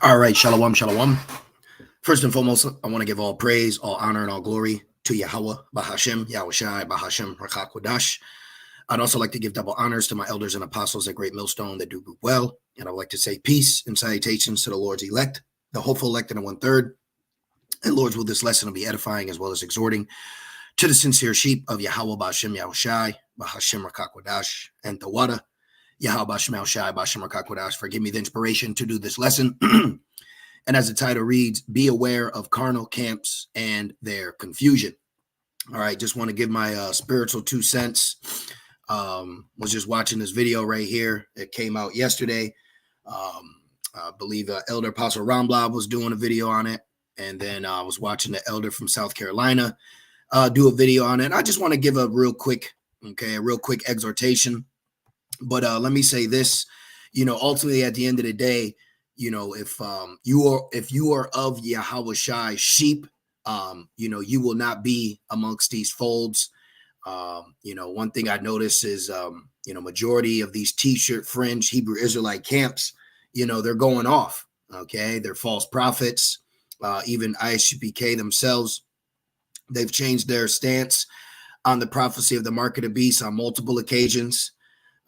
All right, shalom, shalom. First and foremost, I want to give all praise, all honor, and all glory to Yahweh, Bahashem, Yahushai, Bahashem, Rakakwadash. I'd also like to give double honors to my elders and apostles at Great Millstone that do well. And I would like to say peace and salutations to the Lord's elect, the hopeful elect and the 1/3. And Lord's will, this lesson will be edifying as well as exhorting to the sincere sheep of Yahweh, Bahashem, Yahushai, Bahashem, Rakakwadash, and Tawada. Yahweh, Bahashem, Yahushai, Bahashem, Rakakwadash, for give me the inspiration to do this lesson. And as the title reads, be aware of carnal camps and their confusion. All right, just want to give my spiritual 2 cents. Was just watching this video right here. It came out yesterday. I believe Elder Apostle Rambla was doing a video on it. And then I was watching the elder from South Carolina do a video on it. I just want to give a real quick exhortation. But let me say this, ultimately at the end of the day, if you are of Yahushai sheep, you will not be amongst these folds. One thing I noticed is, majority of these t-shirt fringe Hebrew Israelite camps, they're going off. Okay. They're false prophets. Even ISUPK themselves, they've changed their stance on the prophecy of the mark of the beast on multiple occasions.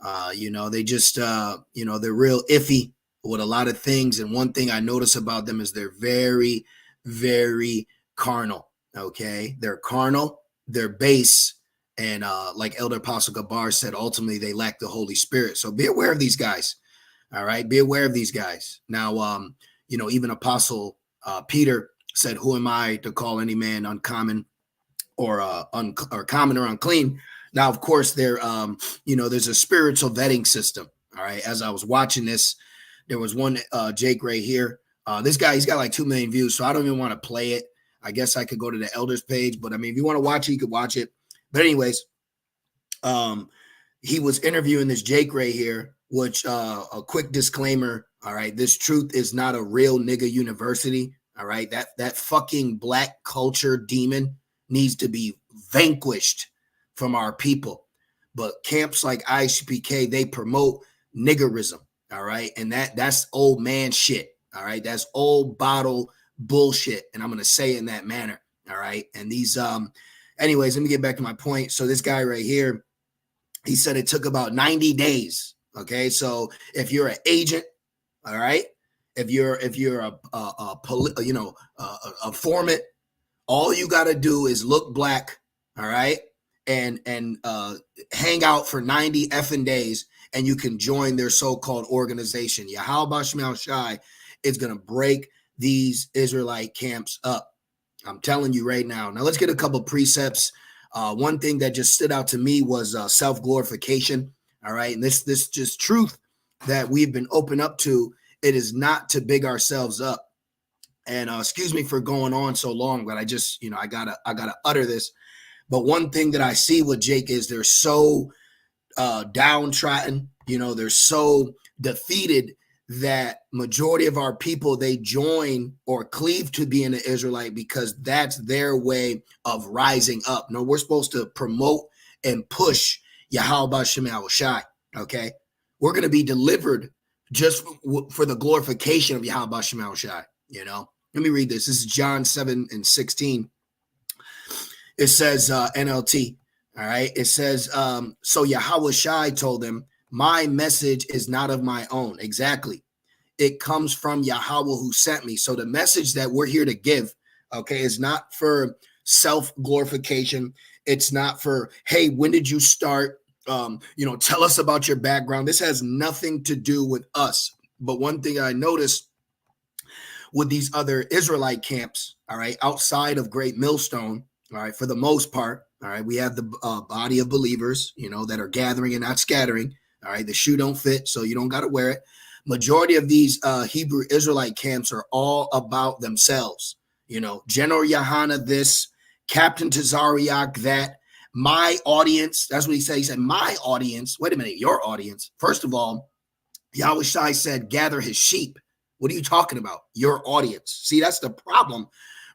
They just, they're real iffy with a lot of things. And one thing I notice about them is they're very, very carnal. Okay. They're carnal, they're base. And like Elder Apostle Gabar said, ultimately they lack the Holy Spirit. So be aware of these guys. All right. Be aware of these guys. Now, even Apostle Peter said, who am I to call any man uncommon or common or unclean? Now, of course, there's a spiritual vetting system. All right. As I was watching this, there was one Jake right here. This guy, he's got like 2 million views, so I don't even want to play it. I guess I could go to the elders page, but I mean, if you want to watch it, you could watch it. But anyways, he was interviewing this Jake right here, which a quick disclaimer. All right. This truth is not a real nigga university. All right. That fucking black culture demon needs to be vanquished from our people. But camps like ISPK, they promote niggerism. All right. And that's old man shit. All right. That's old bottle bullshit. And I'm going to say it in that manner. All right. And these, anyways, let me get back to my point. So this guy right here, he said it took about 90 days. Okay. So if you're an agent, all right, if you're a foreman, all you got to do is look black. All right. And hang out for 90 effing days, and you can join their so-called organization. Yahweh Shemel Shai is going to break these Israelite camps up. I'm telling you right now. Now let's get a couple precepts. One thing that just stood out to me was self-glorification. All right. And this just truth that we've been open up to, it is not to big ourselves up. And excuse me for going on so long, but I just, I gotta utter this. But one thing that I see with Jake is they're so downtrodden, they're so defeated that majority of our people, they join or cleave to being an Israelite because that's their way of rising up. No, we're supposed to promote and push Yahweh Shemel Shai. Okay. We're going to be delivered just for the glorification of Yahweh Shemel Shai. Let me read this. This is John 7:16. It says NLT. All right. It says, so Yahweh Shai told them, my message is not of my own. Exactly. It comes from Yahweh who sent me. So the message that we're here to give, okay, is not for self-glorification. It's not for, hey, when did you start? Tell us about your background. This has nothing to do with us. But one thing I noticed with these other Israelite camps, all right, outside of Great Millstone, all right, for the most part, all right, we have the body of believers, that are gathering and not scattering. All right, the shoe don't fit, so you don't got to wear it. Majority of these Hebrew Israelite camps are all about themselves. General Yohana this, Captain Tazariak that, my audience. That's what he said. He said, my audience. Wait a minute, your audience. First of all, Yahweh Shai said, gather his sheep. What are you talking about? Your audience. See, that's the problem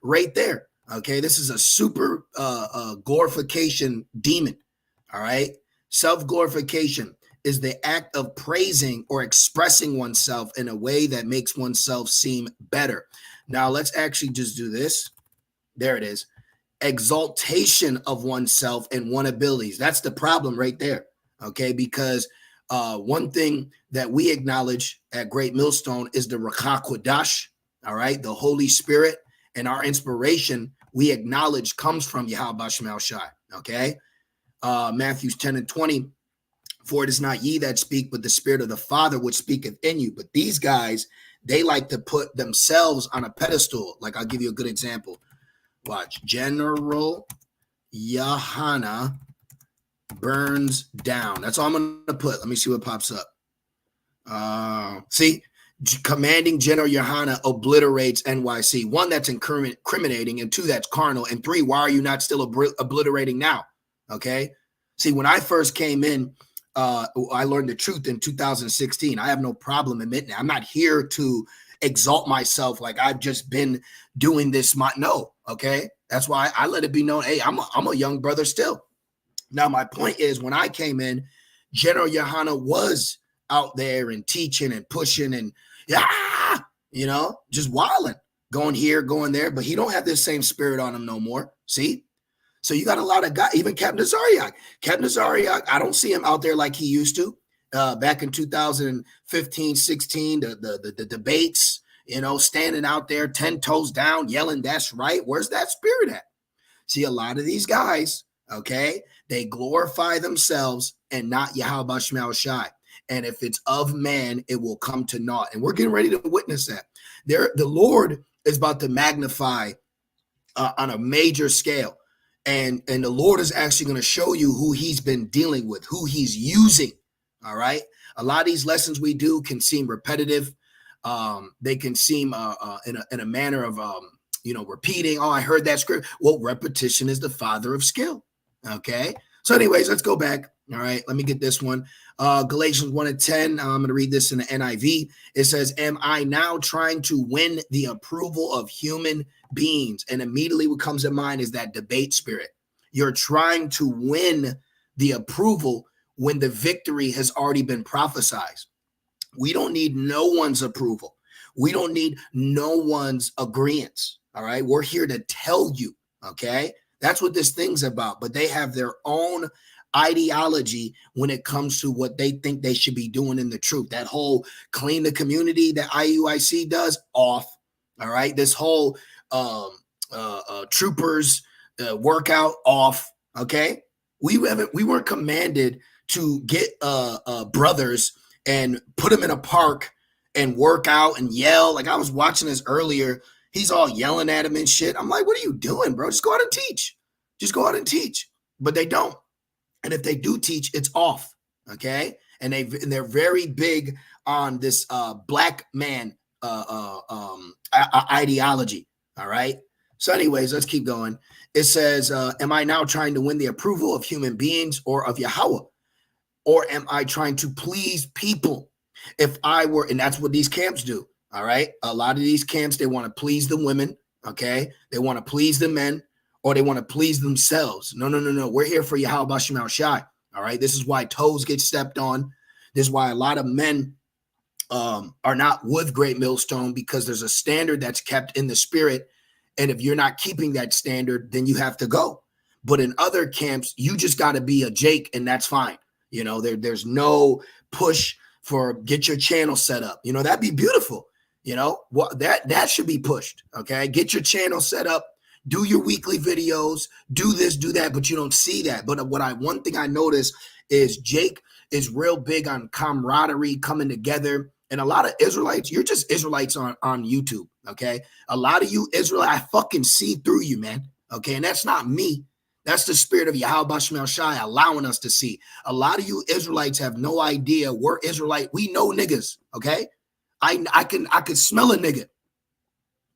right there. Okay, this is a super glorification demon. All right, self-glorification. is the act of praising or expressing oneself in a way that makes oneself seem better. Now, let's actually just do this. There it is. Exaltation of oneself and one's abilities. That's the problem right there. Okay, because one thing that we acknowledge at Great Millstone is the Ruach HaKodesh, all right, the Holy Spirit, and our inspiration we acknowledge comes from Yahweh Shema Shai. Okay, Matthew 10:20. For it is not ye that speak, but the Spirit of the Father which speaketh in you. But these guys, they like to put themselves on a pedestal. Like, I'll give you a good example. Watch. General Yohana burns down. That's all I'm going to put. Let me see what pops up. See, commanding General Yohana obliterates NYC. One, that's incriminating, and two, that's carnal, and three, why are you not still obliterating now? Okay. See, when I first came in, I learned the truth in 2016. I have no problem admitting it. I'm not here to exalt myself like I've just been doing this. No, okay? That's why I let it be known, hey, I'm a young brother still. Now, my point is, when I came in, General Yohana was out there and teaching and pushing and, just wilding, going here, going there, but he don't have this same spirit on him no more. See? So you got a lot of guys, even Captain Nazariak. Captain Nazariak, I don't see him out there like he used to. Back in 2015, 16, the debates, standing out there 10 toes down, yelling, that's right. Where's that spirit at? See, a lot of these guys, okay, they glorify themselves and not Yahweh Shema Shai. And if it's of man, it will come to naught. And we're getting ready to witness that. The Lord is about to magnify on a major scale. And the Lord is actually going to show you who he's been dealing with, who he's using. All right. A lot of these lessons we do can seem repetitive. They can seem in a manner of, repeating. Oh, I heard that script. Well, repetition is the father of skill. Okay. So anyways, let's go back. All right. Let me get this one. Galatians 1:10. I'm going to read this in the NIV. It says, am I now trying to win the approval of human beings? And immediately what comes to mind is that debate spirit. You're trying to win the approval when the victory has already been prophesied. We don't need no one's approval. We don't need no one's agreement. All right. We're here to tell you. Okay. That's what this thing's about. But they have their own ideology when it comes to what they think they should be doing in the truth. That whole clean the community that IUIC does, off. All right. This whole troopers workout, off. Okay. We weren't commanded to get brothers and put them in a park and work out and yell. Like, I was watching this earlier. He's all yelling at him and shit. I'm like, what are you doing, bro? Just go out and teach. Just go out and teach. But they don't. And if they do teach, it's off. Okay. And they're very big on this black man ideology. All right. So anyways, let's keep going. It says, am I now trying to win the approval of human beings or of Yahweh? Or am I trying to please people? If I were, and that's what these camps do. All right. A lot of these camps, they want to please the women. Okay. They want to please the men, or they want to please themselves. No. We're here for Yahweh Shema Shai. All right. This is why toes get stepped on. This is why a lot of men are not with Great Millstone, because there's a standard that's kept in the spirit. And if you're not keeping that standard, then you have to go. But in other camps, you just got to be a Jake, and that's fine. There's no push for get your channel set up. That'd be beautiful. That should be pushed. Okay. Get your channel set up, do your weekly videos, do this, do that, but you don't see that. But one thing I noticed is Jake is real big on camaraderie, coming together. And a lot of Israelites, you're just Israelites on YouTube. Okay. A lot of you Israelites, I fucking see through you, man. Okay. And that's not me. That's the spirit of Yahweh Shema Shai allowing us to see. A lot of you Israelites have no idea we're Israelite. We know niggas. Okay. I could smell a nigga.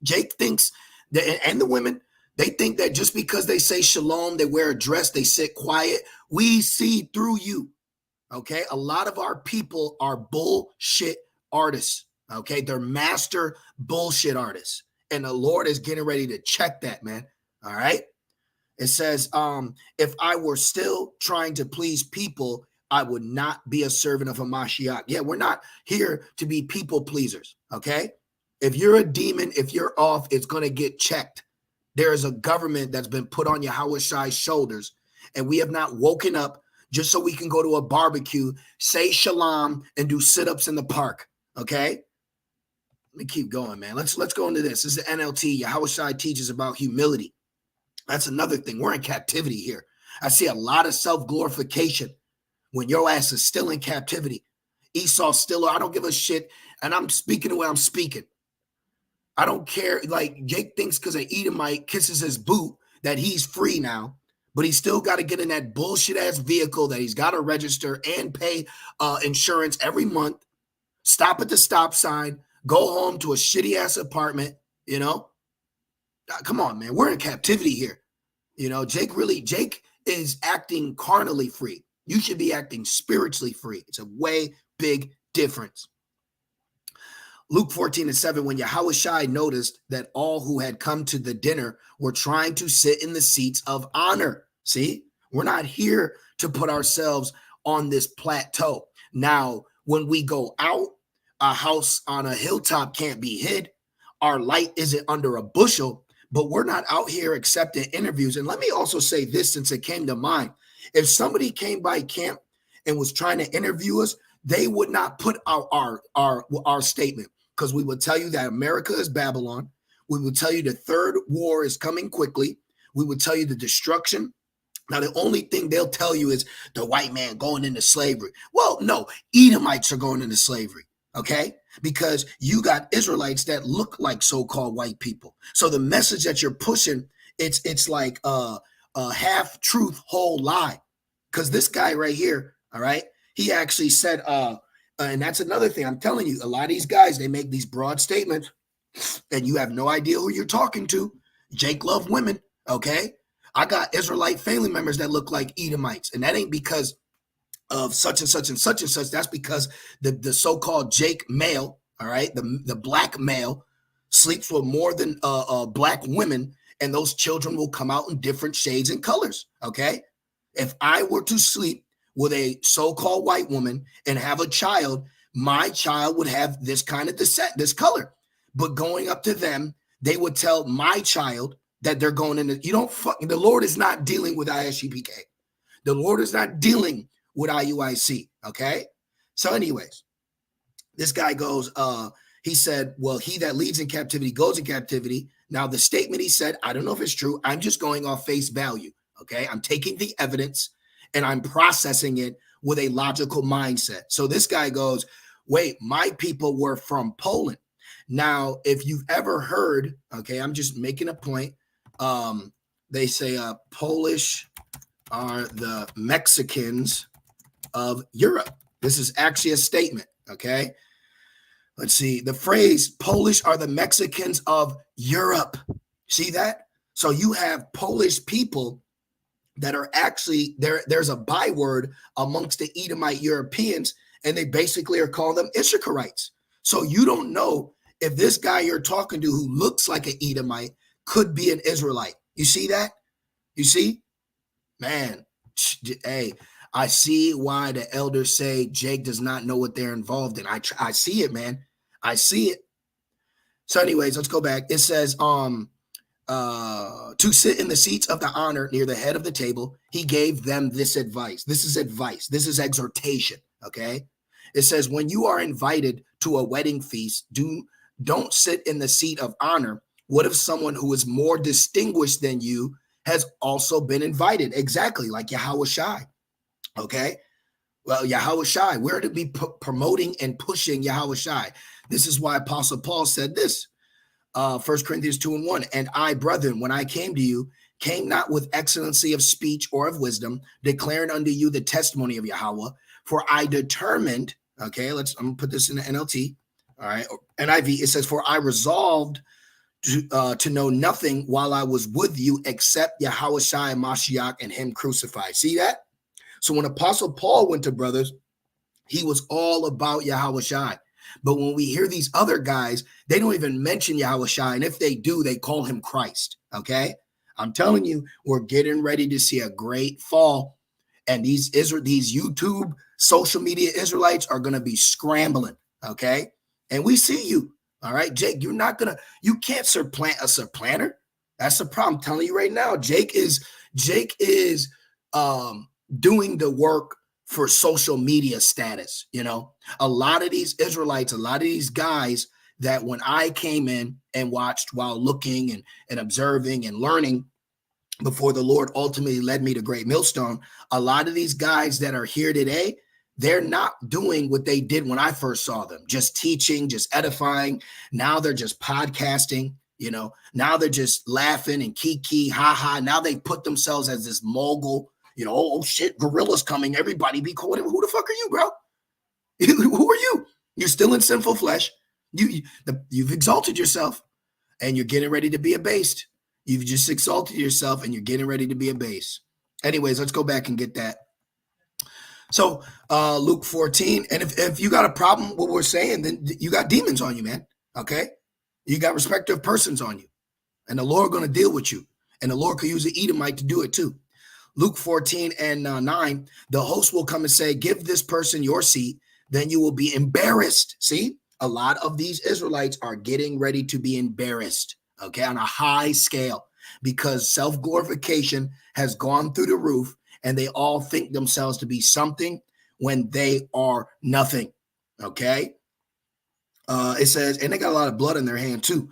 Jake thinks that, and the women, they think that just because they say shalom, they wear a dress, they sit quiet. We see through you. Okay. A lot of our people are bullshit artists. Okay. They're master bullshit artists. And the Lord is getting ready to check that, man. All right. It says, if I were still trying to please people, I would not be a servant of a Mashiach. Yeah, we're not here to be people pleasers, okay? If you're a demon, if you're off, it's going to get checked. There is a government that's been put on Yahweh Shai's shoulders, and we have not woken up just so we can go to a barbecue, say shalom, and do sit-ups in the park, okay? Let me keep going, man. Let's go into this. This is the NLT. Yahweh Shai teaches about humility. That's another thing. We're in captivity here. I see a lot of self-glorification when your ass is still in captivity. Esau still, I don't give a shit, and I'm speaking the way I'm speaking. I don't care. Like, Jake thinks because an Edomite kisses his boot that he's free now, but he still got to get in that bullshit ass vehicle that he's got to register and pay insurance every month, stop at the stop sign, go home to a shitty ass apartment, you know? Come on, man. We're in captivity here. You know, Jake is acting carnally free. You should be acting spiritually free. It's a way big difference. Luke 14:7, when Yahweh Shai noticed that all who had come to the dinner were trying to sit in the seats of honor. See, we're not here to put ourselves on this plateau. Now, when we go out, a house on a hilltop can't be hid. Our light isn't under a bushel, but we're not out here accepting interviews. And let me also say this, since it came to mind. If somebody came by camp and was trying to interview us, they would not put our statement, because we would tell you that America is Babylon. We would tell you the third war is coming quickly. We would tell you the destruction. Now, the only thing they'll tell you is the white man going into slavery. Well, no, Edomites are going into slavery, okay? Because you got Israelites that look like so-called white people. So the message that you're pushing, it's like a half truth, whole lie. Because this guy right here, all right, he actually said, and that's another thing. I'm telling you, a lot of these guys, they make these broad statements and you have no idea who you're talking to. Jake loved women, okay? I got Israelite family members that look like Edomites, and that ain't because of such and such and such and such. That's because the so-called Jake male, all right, the black male sleeps with more than black women, and those children will come out in different shades and colors, okay? If I were to sleep with a so-called white woman and have a child, my child would have this kind of descent, this color. But going up to them, they would tell my child that they're going into, the Lord is not dealing with ISUPK. The Lord is not dealing with IUIC, okay? So anyways, this guy goes, he said, well, he that leads in captivity goes in captivity. Now, the statement he said, I don't know if it's true. I'm just going off face value, okay? I'm taking the evidence and I'm processing it with a logical mindset. So this guy goes, wait, my people were from Poland. Now, if you've ever heard, okay, I'm just making a point. They say Polish are the Mexicans of Europe. This is actually a statement, okay? Let's see. The phrase Polish are the Mexicans of Europe. See that? So you have Polish people that are actually there. There's a byword amongst the Edomite Europeans, and they basically are calling them Issacharites. So you don't know if this guy you're talking to who looks like an Edomite could be an Israelite. You see that? You see? Man, hey, I see why the elders say Jake does not know what they're involved in. I see it, man. I see it. So anyways, let's go back. It says, to sit in the seats of the honor near the head of the table, he gave them this advice. This is advice. This is exhortation, okay? It says, when you are invited to a wedding feast, don't sit in the seat of honor. What if someone who is more distinguished than you has also been invited? Exactly, like Yahweh Shai, okay? Well, Yahweh Shai, we're to be promoting and pushing Yahweh Shai. This is why Apostle Paul said this. 1 Corinthians 2:1, and I, brethren, when I came to you, came not with excellency of speech or of wisdom, declaring unto you the testimony of Yahweh, for I determined, okay, I'm gonna put this in the NLT, all right, NIV, it says, for I resolved to know nothing while I was with you except Yahweh Shai and Mashiach and him crucified. See that? So when Apostle Paul went to brothers, he was all about Yahweh Shai. But when we hear these other guys, they don't even mention Yahweh Shai. And if they do, they call him Christ. Okay. I'm telling you, we're getting ready to see a great fall. And these YouTube social media Israelites are going to be scrambling. Okay. And we see you. All right, Jake, you can't supplant a supplanter. That's the problem. I'm telling you right now, Jake is doing the work for social media status. A lot of these Israelites, a lot of these guys that when I came in and watched while looking and observing and learning before the Lord ultimately led me to Great Millstone, a lot of these guys that are here today, they're not doing what they did when I first saw them, just teaching, just edifying. Now they're just podcasting, now they're just laughing and kiki, ha ha. Now they put themselves as this mogul, oh shit, gorilla's coming. Everybody be cool. Who the fuck are you, bro? Who are you? You're still in sinful flesh. You've exalted yourself and you're getting ready to be abased. You've just exalted yourself and you're getting ready to be abased. Anyways, let's go back and get that. So Luke 14, and if you got a problem with what we're saying, then you got demons on you, man. Okay? You got respective persons on you. And the Lord going to deal with you. And the Lord could use an Edomite to do it too. Luke 14 and 9, the host will come and say, give this person your seat, then you will be embarrassed. See, a lot of these Israelites are getting ready to be embarrassed, okay, on a high scale, because self-glorification has gone through the roof and they all think themselves to be something when they are nothing, okay? It says, and they got a lot of blood in their hand too,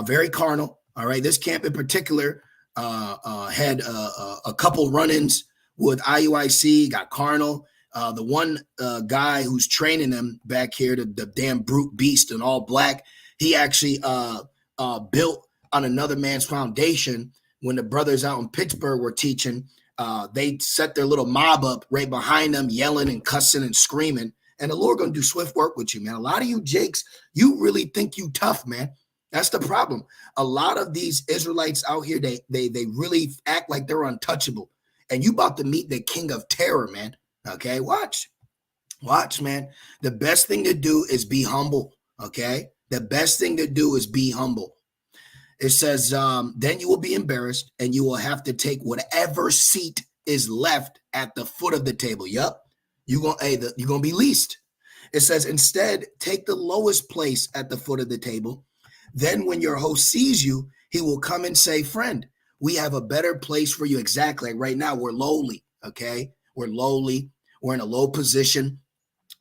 very carnal, all right? This camp in particular had a couple run-ins with IUIC, got Carnal. The one guy who's training them back here, the damn brute beast in all black, he actually built on another man's foundation. When the brothers out in Pittsburgh were teaching, they set their little mob up right behind them, yelling and cussing and screaming. And the Lord going to do swift work with you, man. A lot of you Jakes, you really think you tough, man. That's the problem. A lot of these Israelites out here, they really act like they're untouchable. And you about to meet the king of terror, man. Okay, watch, man. The best thing to do is be humble, okay? The best thing to do is be humble. It says, then you will be embarrassed and you will have to take whatever seat is left at the foot of the table. Yup, you're going to be least. It says, instead, take the lowest place at the foot of the table. Then when your host sees you, he will come and say, friend, we have a better place for you. Exactly. Like right now, we're lowly, okay? We're lowly. We're in a low position.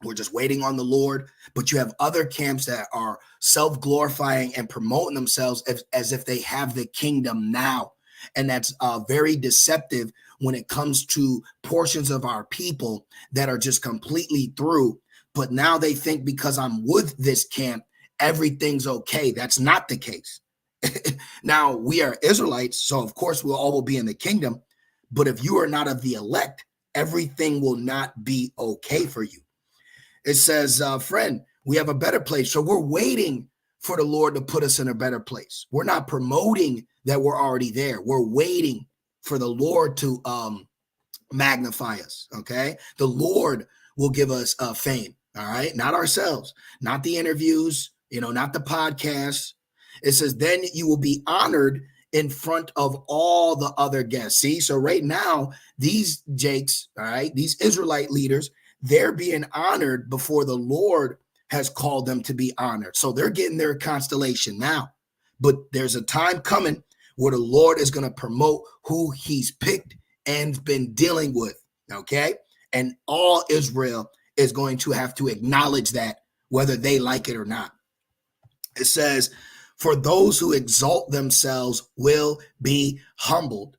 We're just waiting on the Lord. But you have other camps that are self-glorifying and promoting themselves as if they have the kingdom now. And that's very deceptive when it comes to portions of our people that are just completely through. But now they think because I'm with this camp, everything's okay. That's not the case. Now, we are Israelites, so of course we'll all be in the kingdom. But if you are not of the elect, everything will not be okay for you. It says, friend, we have a better place. So we're waiting for the Lord to put us in a better place. We're not promoting that we're already there. We're waiting for the Lord to magnify us, okay? The Lord will give us fame, all right? Not ourselves, not the interviews, not the podcasts. It says, then you will be honored in front of all the other guests. See, so right now, these Jakes, all right, these Israelite leaders, they're being honored before the Lord has called them to be honored. So they're getting their constellation now. But there's a time coming where the Lord is going to promote who he's picked and been dealing with, okay? And all Israel is going to have to acknowledge that, whether they like it or not. It says, for those who exalt themselves will be humbled,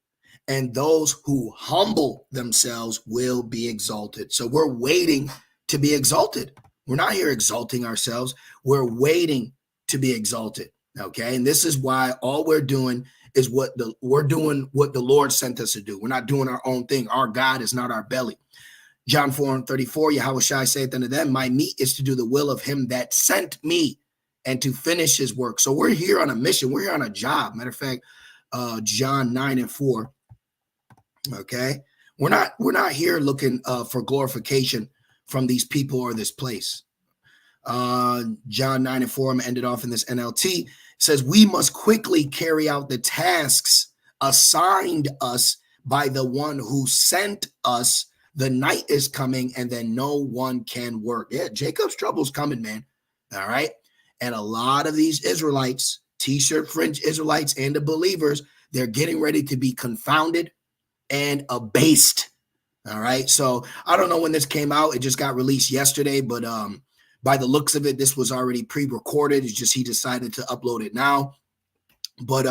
and those who humble themselves will be exalted. So we're waiting to be exalted. We're not here exalting ourselves. We're waiting to be exalted, okay? And this is why all we're doing is what the Lord sent us to do. We're not doing our own thing. Our God is not our belly. John 4:34, Yahushua saith unto them, my meat is to do the will of him that sent me and to finish his work. So we're here on a mission. We're here on a job. Matter of fact, John 9:4. Okay. We're not here looking for glorification from these people or this place. John 9:4, I'm gonna end it off in this NLT. It says, we must quickly carry out the tasks assigned us by the one who sent us the night is coming and then no one can work. Yeah, Jacob's trouble's coming, man. All right. And a lot of these Israelites, t-shirt fringe Israelites and the believers, they're getting ready to be confounded and abased. All right. So I don't know when this came out. It just got released yesterday, but by the looks of it, this was already pre-recorded. It's just he decided to upload it now. But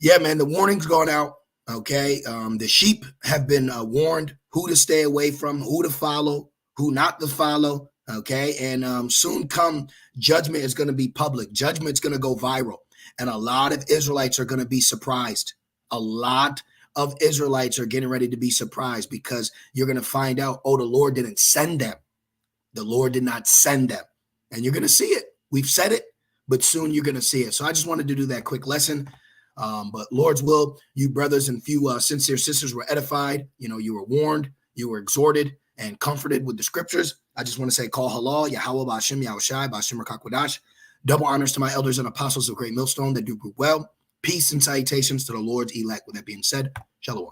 yeah, man, the warning's gone out. Okay. The sheep have been warned who to stay away from, who to follow, who not to follow. Okay. And soon come judgment is going to be public. Judgment's going to go viral. And a lot of Israelites are going to be surprised. A lot of Israelites are getting ready to be surprised because you're going to find out, oh, the Lord didn't send them. The Lord did not send them. And you're going to see it. We've said it, but soon you're going to see it. So I just wanted to do that quick lesson. But Lord's will, you brothers and few sincere sisters were edified. You know, you were warned, you were exhorted and comforted with the scriptures. I just want to say, call halal, Yahweh, Ba'ashem, Yahushai, Ba'ashem, Rakakwadash. Double honors to my elders and apostles of Great Millstone that do group well. Peace and salutations to the Lord's elect. With that being said, shalom.